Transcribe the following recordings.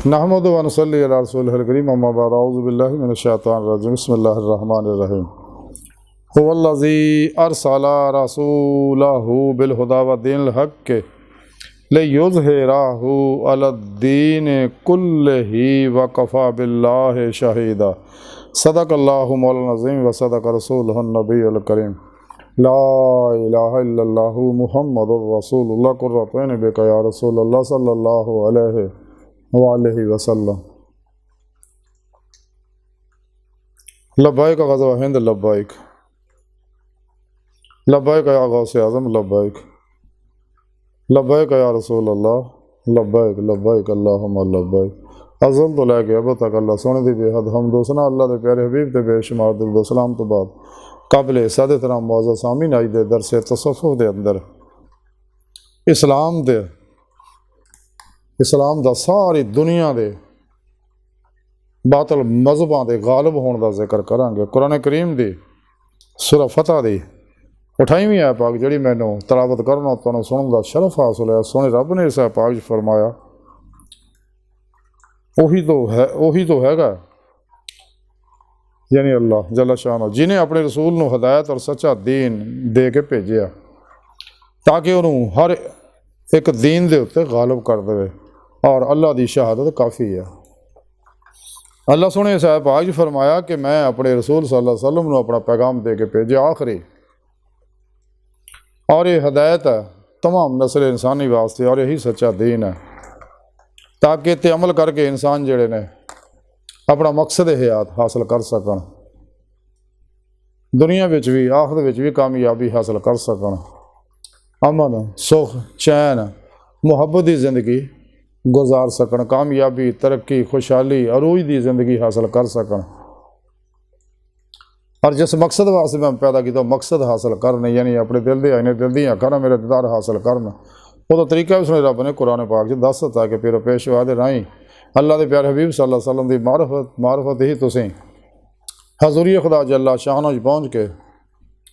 नहमदु व नसल्ली अला रसूलिहिल करीम अम्मा बाद अऊज़ु बिल्लाहि मिनश शैतानिर रजीम बिस्मिल्लाहिर रहमानिर रहीम हुवल्लज़ी अरसला रसूलहु बिल हुदा व दीनिल हक़्क़ि लियुज़हिरहु अलद्दीन कुल्लिही व कफ़ा बिल्लाहि शहीदा सदक़ल्लाहु मौलाना अज़ीम व सदक़ रसूलुहुन नबियुल करीम ला इलाहा इल्लल्लाहु मुहम्मदुर रसूलुल्लाह कुर्रतु बिका या रसूलल्लाह सल्लल्लाहु अलैहि वसल्लम। लब्बाइक ग़ज़वा हिंद लब्बाइक लब्बाइक या गौसे आज़म लब्बाइक लब्बाइक या रसूल अल्लाह लब्बाइक लब्बाइक अल्लाहुम्मा लब्बाइक। अज़ल तो लैके अब तक अल्लाह सोने दी बेहद हम दोसना अल्लाह के प्यारे हबीब ते बेशुमार दिल सलाम तो बाद काबिल सादे तरह मौज़ूद सामीन आई दे दरसे तसव्वुफ़ दे अंदर इस्लाम दा सारी दुनिया दे बातल मज़हबां दे गालिब होने का जिक्र करांगे। कुरान करीम दी सूरह फतह दी 28वीं आयत पाक जिहड़ी मैनू तलावत करना तुहानूं सुनन दा शरफ हासिल है। सोने रब ने इस आयत पाक फरमाया ਉਹੀ तो हैगा यानी अल्लाह जल्ला शान जिन्हें अपने रसूल नूं हदायत और सच्चा दीन दे के भेजिया ताकि उन्होंने हर एक दीन दे उत्ते गालिब कर दे और अल्लाह की शहादत काफ़ी है। अल्लाह सोने इस आयत पाक फरमाया कि मैं अपने रसूल सल्लल्लाहु अलैहि वसल्लम नूं अपना पैगाम दे के भेजे आखिरी और ये हदायत है तमाम नस्ल इंसानी वास्ते और यही सच्चा दीन है ताकि ते अमल करके इंसान जिहड़े ने अपना मकसद हयात हासिल कर सकन, दुनिया विच भी आखिरत विच भी कामयाबी हासिल कर सकन, अमन सुख चैन मुहब्बत की ज़िंदगी गुजार सकन, कामयाबी तरक्की खुशहाली अरूज की ज़िंदगी हासिल कर सकन। और जिस मकसद वास्ते मैं पैदा किया मकसद हासिल करने यानी अपने दिल के आईने दिल दी अखां मेरे दीदार हासिल करना वो तरीका भी उसने रब ने कुरान पाक च दस दिता कि फिर पेशवा के राही अल्लाह के प्यारे हबीब सल्लल्लाहु अलैहि वसल्लम की मारफत ही तुसीं हज़ूरी खुदा जल्ला शाह पहुँच के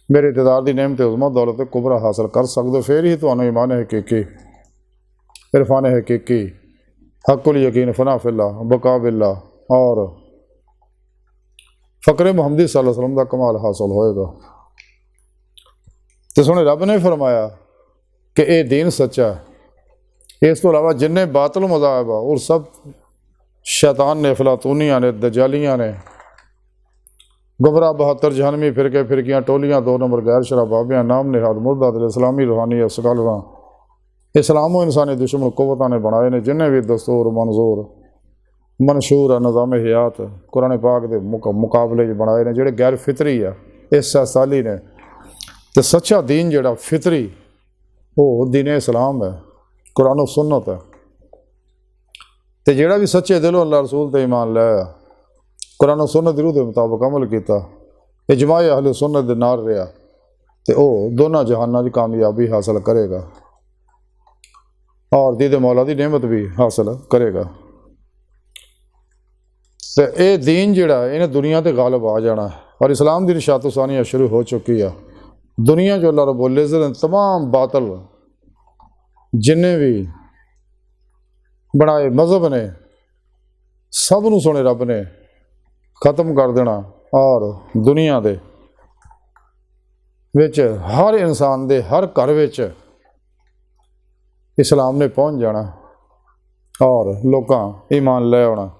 मेरे दीदार की नेमत उज़्मा दौलत कुबरा हासिल कर सकते। फिर ही तुहानूं ईमान हकीकी इरफान हकीकी हक़ुल यकीन फना फिल्लाह बका बिल्लाह और फ़क्र मुहम्मदी सल्लल्लाहु अलैहि वसल्लम का कमाल हासिल होएगा। तो सोने रब ने फरमाया कि यह दीन सच्चा है। इस तो अलावा जिन्ने बातल मज़ाहब और सब शैतान ने अफलातूनियाँ ने दजालियाँ ने गुमराह 72 जहनमी फिरके फिरकियाँ टोलियाँ 2 नंबर गैर शराबाबियाँ नाम निहाद मुर्दा दिल इस्लामी रूहानी अस्कलरां इस्लामो इंसानी दुश्मन कुव्वतां ने बनाए ने जिन्हें भी दस्तूर मंजूर मनशूर है निज़ाम हयात कुरान पाक के मुकाबले बनाए ने जोड़े गैर फितरी है इस साली ने। तो सच्चा दीन जोड़ा फितरी वो दीन इस्लाम है कुरान सुन्नत है। तो जोड़ा भी सच्चे दिलों अल्लाह रसूल ते ईमान लाया कुरान सुन्नत रूह के मुताबिक अमल किया इजमा अहले सुन्नत दे नाल रहा तो वह दोनों जहानों की कामयाबी हासिल करेगा और दीद मौला की नेमत भी हासिल करेगा। तो यह दीन जोड़ा इन्हें दुनिया ते गालिब आ जाना है और इस्लाम की निशात सानियाँ शुरू हो चुकी है। दुनिया जो अल्लाह रब्बुल इज़्ज़त तमाम बातल जिन्हें भी बनाए मज़हब ने सब नूं सोने रब ने ख़त्म कर देना और दुनिया दे विच हर इंसान दे हर घर विच इस्लाम ने पहुँच जाना और लोकां ईमान ले आना।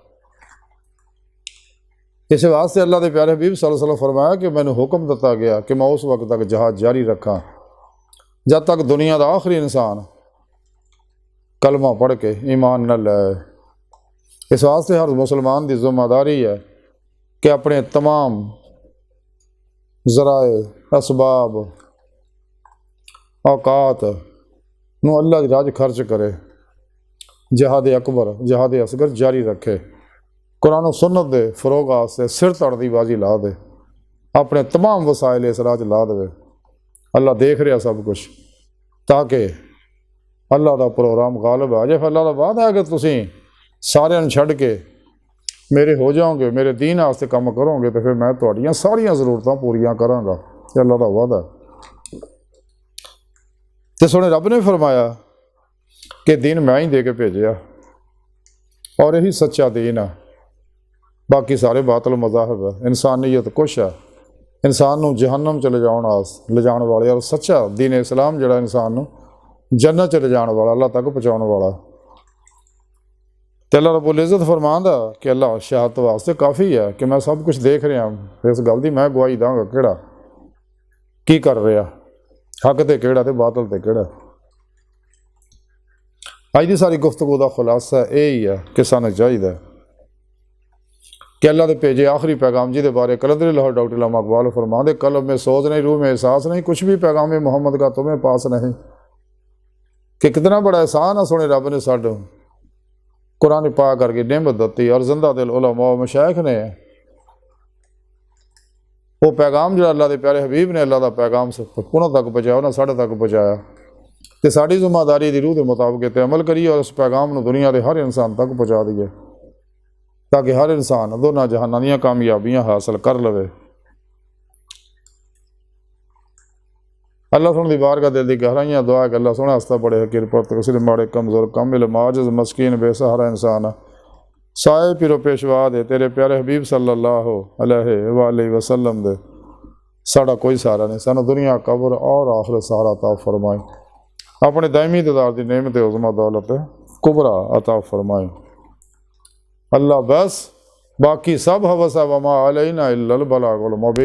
इस वास्ते अल्लाह के प्यारे हबीब सल्लल्लाहु अलैहि वसल्लम फरमाया कि मैंने हुक्म दिता गया कि मैं उस वक्त तक जहाज जारी रखा जब तक दुनिया का आखिरी इंसान कलमा पढ़ के ईमान न लाए। इस वास्ते हर मुसलमान की जिम्मेदारी है कि अपने तमाम ज़राए असबाब औकात नूं अल्लाह की राह खर्च करे जहाद अकबर जहाद असगर जारी रखे कुरान सुन्नत दे फरोग वास्ते सिर तड़ दी बाजी ला दे अपने तमाम वसाइल इस राह ला दे। अल्लाह देख रहा सब कुछ ताकि अल्लाह का प्रोग्राम गालिब आ जाए। अल्लाह का वादा है कि तुसीं सारियां छड्ड के मेरे हो जाओगे मेरे दीन वास्ते काम करोगे तो फिर मैं तुहाड़ियां सारियां ज़रूरतां पूरियां करांगा। अल्लाह का वादा। तो सोने रब ने फरमाया कि दीन मैं ही दे के भेजिया और यही सच्चा दीन है। बाकी सारे बातल मज़ाहब है। इंसानियत कुछ है इंसान नूं जहन्नम च ले जाने वाले, और सच्चा दीन इस्लाम जिहड़ा इंसान नूं जन्नत च ले जाने वाला, अल्लाह तक पहुँचाने वाला। तो अल्लाह रब्बुल इज़्ज़त फरमांदा कि अल्लाह शहादत वास्ते काफ़ी है कि मैं सब कुछ देख रहा, इस गल दी मैं गवाही दांगा किहड़ा की कर रहा, हक ते किहड़ा ते बातल ते किहड़ा। अज की सारी गुफ्तगू का खुलासा यही है कि सानूं चाहिए कि अल्लाह के भेजे आखिरी पैगाम जिहदे बारे कलंदर लाहौर डॉक्टर अल्लामा इकबाल फरमांदे, कल्ब में सोच नहीं, रूह में एहसास नहीं, कुछ भी पैगाम मोहम्मद का तुम्हें पास नहीं। कि कितना बड़ा एहसान है सोने रब ने साडू कुरान पाक करके नेमत दत्ती, और जिंदा दिल उलमा मशाइख ने वो पैगाम जो अल्लाह के प्यारे हबीब ने अल्लाह का पैगाम उन्होंने तक पहुँचाया, उन्हें साढ़े तक पहुँचाया। तो साड़ी जिम्मेदारी की रूह के मुताबिक अमल करिए और उस पैगाम को दुनिया के हर इंसान तक पहुँचा दिए, ताकि हर इंसान दोनों जहानों दी कामयाबियां हासिल कर लवे। अल्लाह सुन दी बारगाह दिल दी गहराइयां दुआ कि अल्लाह सोने आस्ता बड़े हकीर पर सिर्फ माड़े कमज़ोर कामिल माजिज़ मस्कीन बेसहारा इंसान साए पिरो पेशवा दे तेरे प्यारे हबीब सल्लल्लाहु अलैहि वसल्लम दे साड़ा कोई सहारा नहीं। सानू दुनिया कब्र और आखिरत सहारा अता फरमाए, अपने दायमी दीदार दी नेमत उज़्मा दौलत कुबरा अता फरमाए। अल्लाह बस, बाकी सब हवस है, वमा अलैना इल्लल बलागुल मुबीन।